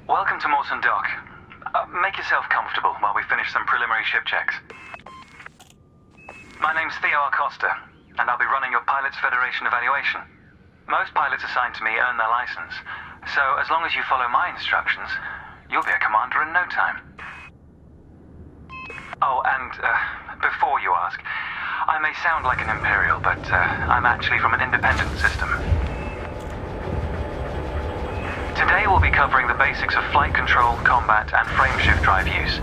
Welcome to Mawson Dock. Make yourself comfortable while we finish some preliminary ship checks. My name's Theo Acosta, and I'll be running your Pilots Federation evaluation. Most pilots assigned to me earn their license, so as long as you follow my instructions, you'll be a commander in no time. Oh, and before you ask, I may sound like an Imperial, but I'm actually from an independent system. Today we'll be covering the basics of flight control, combat, and frameshift drive use.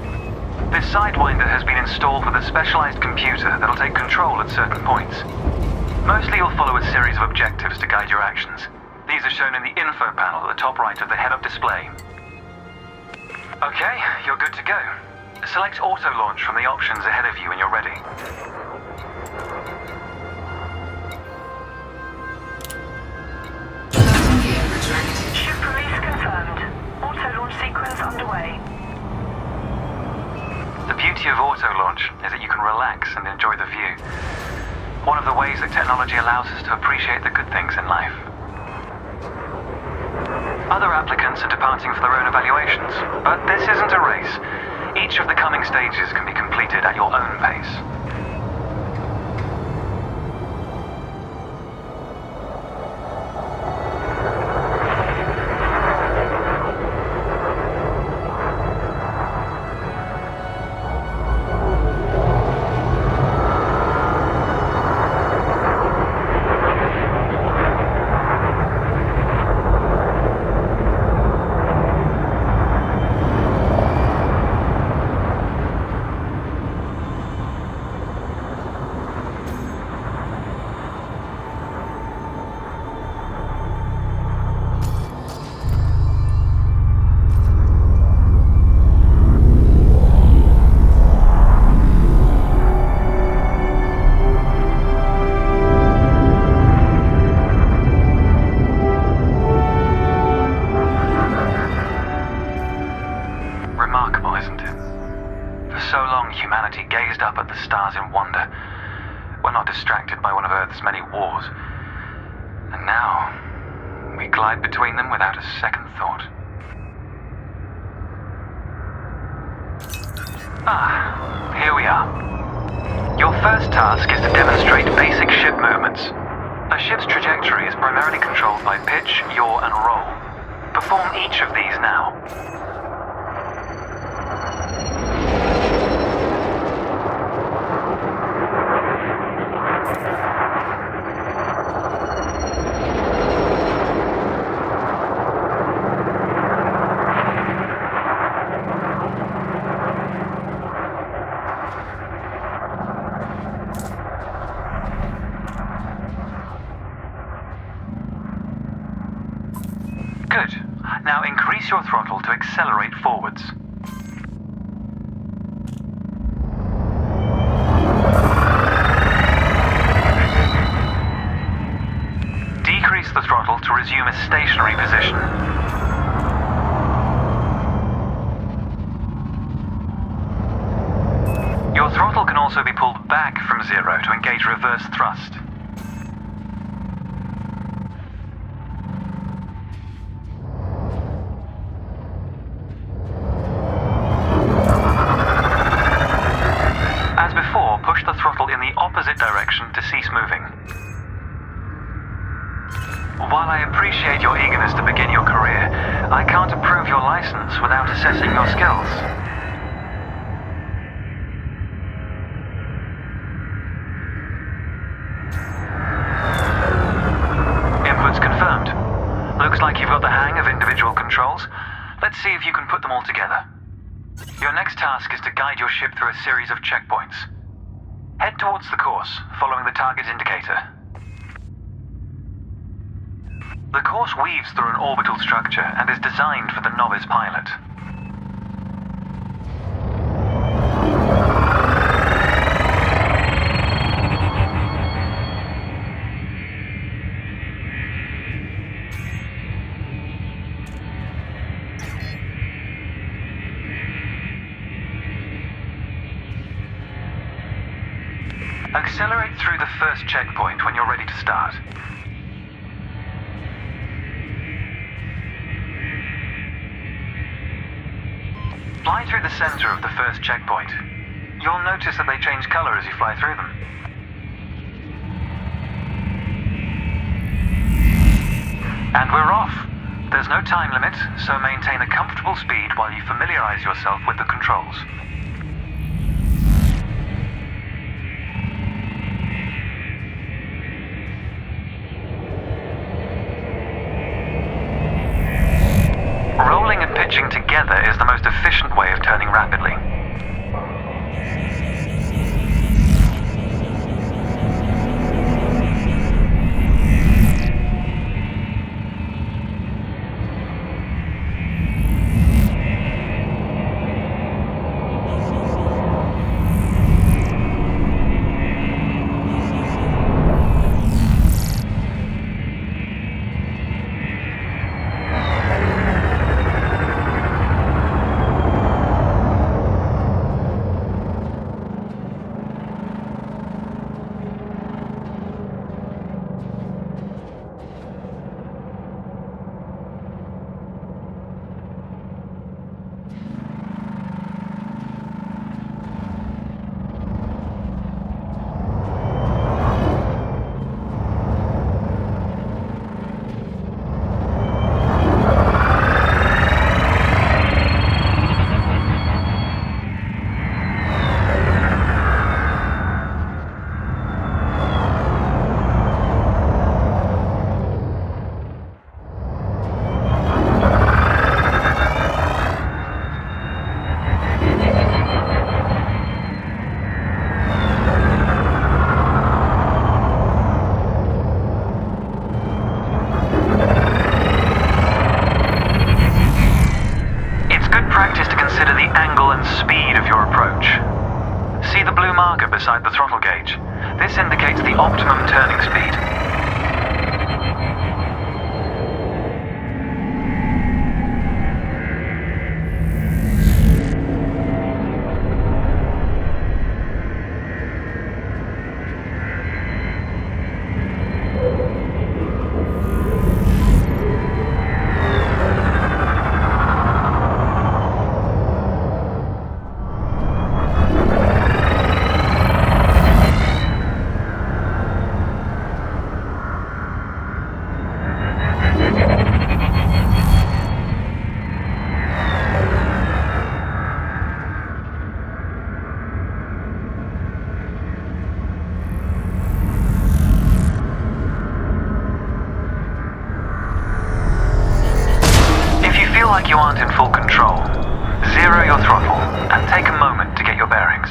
This Sidewinder has been installed with a specialized computer that'll take control at certain points. Mostly you'll follow a series of objectives to guide your actions. These are shown in the info panel at the top right of the head-up display. Okay, you're good to go. Select auto launch from the options ahead of you when you're ready. Ship release confirmed. Auto launch sequence underway. The beauty of auto launch is that you can relax and enjoy the view. One of the ways that technology allows us to appreciate the good things in life. Other applicants are departing for their own evaluations, but this isn't a race. Each of the coming stages can be completed at your own pace. Remarkable, isn't it? For so long, humanity gazed up at the stars in wonder. We're not distracted by one of Earth's many wars. And now, we glide between them without a second thought. Ah, here we are. Your first task is to demonstrate basic ship movements. A ship's trajectory is primarily controlled by pitch, yaw, and roll. Perform each of these now. Good. Now increase your throttle to accelerate forwards. Decrease the throttle to resume a stationary position. Your throttle can also be pulled back from zero to engage reverse thrust. As before, push the throttle in the opposite direction to cease moving. While I appreciate your eagerness to begin your career, I can't approve your license without assessing your skills. Inputs confirmed. Looks like you've got the hang of individual controls. Let's see if you can put them all together. Your next task is to guide your ship through a series of checkpoints. Head towards the course, following the target indicator. The course weaves through an orbital structure and is designed for the novice pilot. Accelerate through the first checkpoint when you're ready to start. Fly through the center of the first checkpoint. You'll notice that they change color as you fly through them. And we're off. There's no time limit, so maintain a comfortable speed while you familiarize yourself with the controls. Rolling and pitching together is the most efficient way of turning rapidly. See the blue marker beside the throttle gauge? This indicates the optimum turning speed. Like you aren't in full control, zero your throttle and take a moment to get your bearings.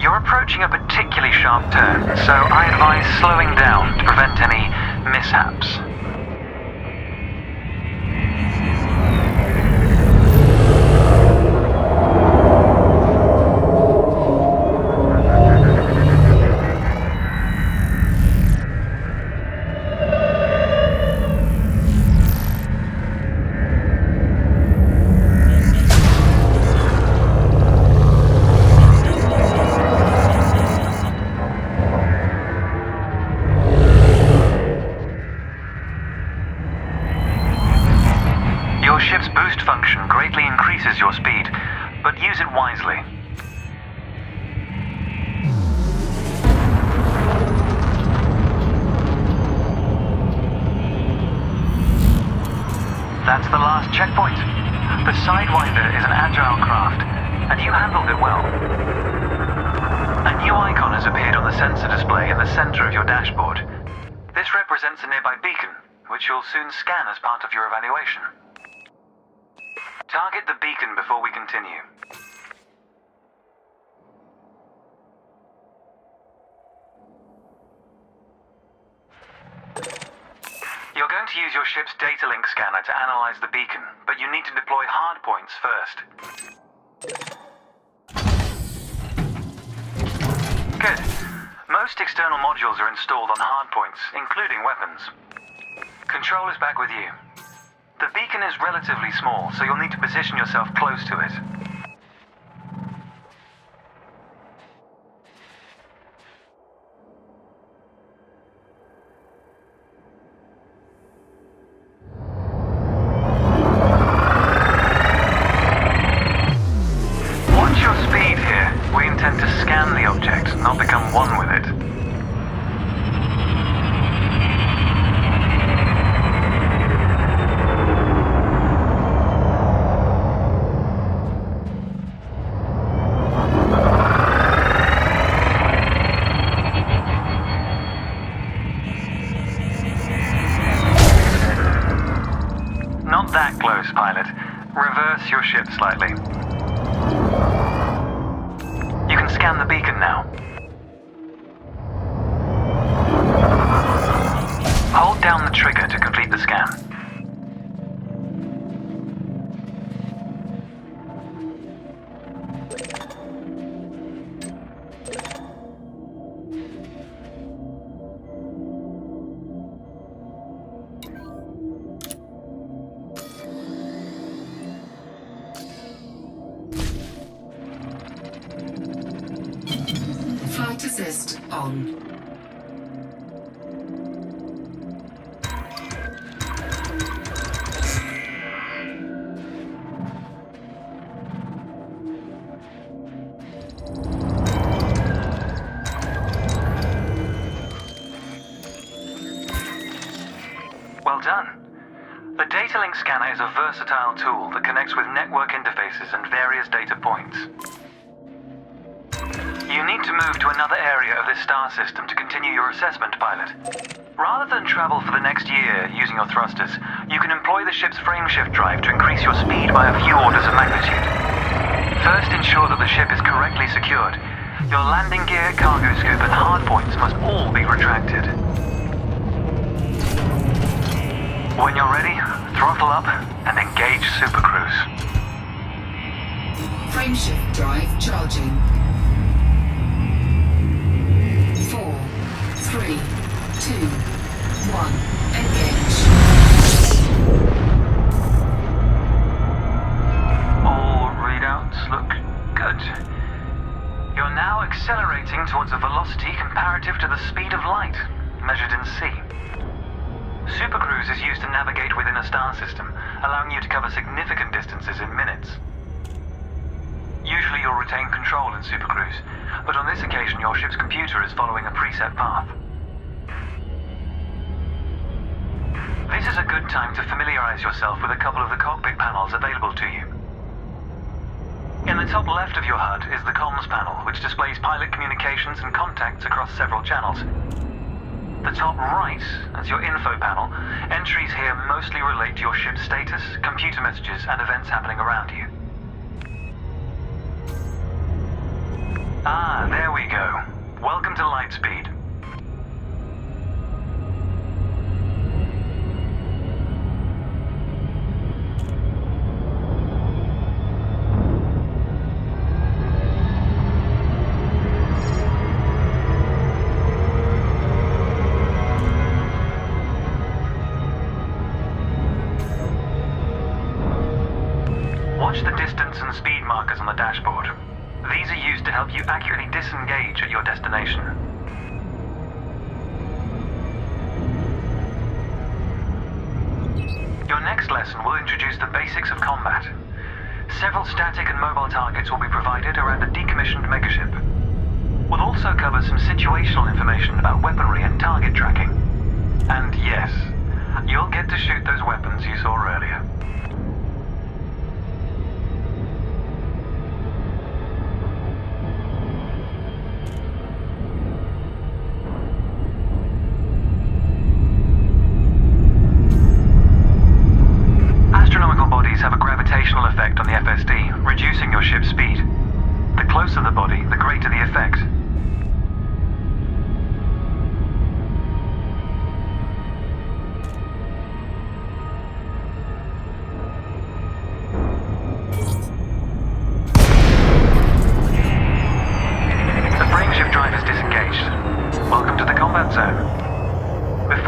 You're approaching a particularly sharp turn, so I advise slowing down to prevent any mishaps. Your ship's boost function greatly increases your speed, but use it wisely. That's the last checkpoint. The Sidewinder is an agile craft, and you handled it well. A new icon has appeared on the sensor display in the center of your dashboard. This represents a nearby beacon, which you'll soon scan as part of your evaluation. Target the beacon before we continue. You're going to use your ship's data link scanner to analyze the beacon, but you need to deploy hardpoints first. Good. Most external modules are installed on hardpoints, including weapons. Control is back with you. The beacon is relatively small, so you'll need to position yourself close to it. Watch your speed here. We intend to scan the object, not become one with it. Not that close, pilot. Reverse your ship slightly. You can scan the beacon now. Hold down the trigger to complete the scan. Flight assist on. Well done. The data link scanner is a versatile tool that connects with network interfaces and various data points. You need to move to another area of this star system to continue your assessment, pilot. Rather than travel for the next year using your thrusters, you can employ the ship's frameshift drive to increase your speed by a few orders of magnitude. First, ensure that the ship is correctly secured. Your landing gear, cargo scoop, and hardpoints must all be retracted. When you're ready, throttle up and engage Super Cruise. Frameshift drive charging. 4, 3, 2, 1, engage. All readouts look good. You're now accelerating towards a velocity comparative to the speed of light, measured in C. Supercruise is used to navigate within a star system, allowing you to cover significant distances in minutes. Usually you'll retain control in Supercruise, but on this occasion your ship's computer is following a preset path. This is a good time to familiarize yourself with a couple of the cockpit panels available to you. In the top left of your HUD is the comms panel, which displays pilot communications and contacts across several channels. The top right is your info panel. Entries here mostly relate to your ship's status, computer messages, and events happening around you. Ah, there we go. Welcome to Lightspeed. Watch the distance and speed markers on the dashboard. These are used to help you accurately disengage at your destination. Your next lesson will introduce the basics of combat. Several static and mobile targets will be provided around a decommissioned megaship. We'll also cover some situational information about weaponry and target tracking. And yes, you'll get to shoot those weapons you saw earlier. Astronomical bodies have a gravitational effect on the FSD, reducing your ship's speed. The closer the body, the greater the effect.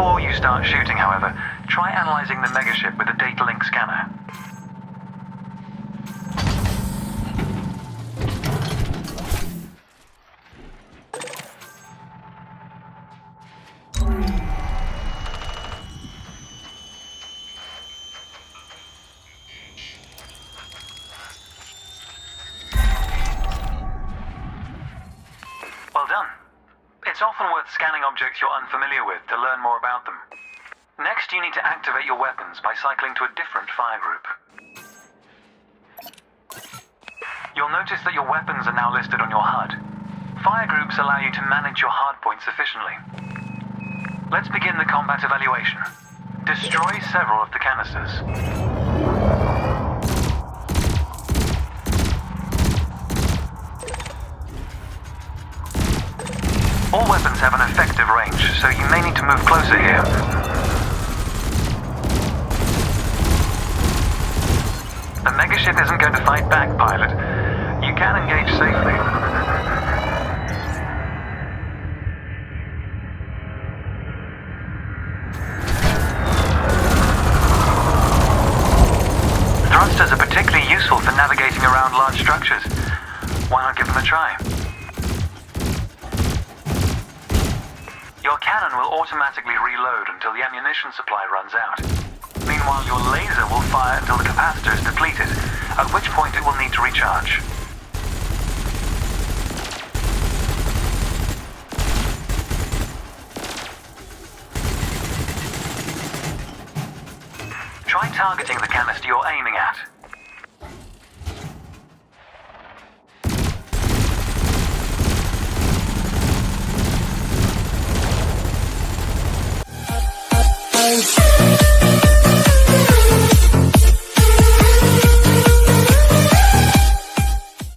Before you start shooting, however, try analyzing the megaship with a data link scanner. Well done. It's often worth scanning objects you're unfamiliar with to learn more about them. Next, you need to activate your weapons by cycling to a different fire group. You'll notice that your weapons are now listed on your HUD. Fire groups allow you to manage your hardpoints efficiently. Let's begin the combat evaluation. Destroy several of the canisters. All weapons have an effective range, so you may need to move closer here. The megaship isn't going to fight back, pilot. You can engage safely. Thrusters are particularly useful for navigating around large structures. Why not give them a try? Your cannon will automatically reload until the ammunition supply runs out. Meanwhile, your laser will fire until the capacitor is depleted, at which point it will need to recharge. Try targeting the canister you're aiming at.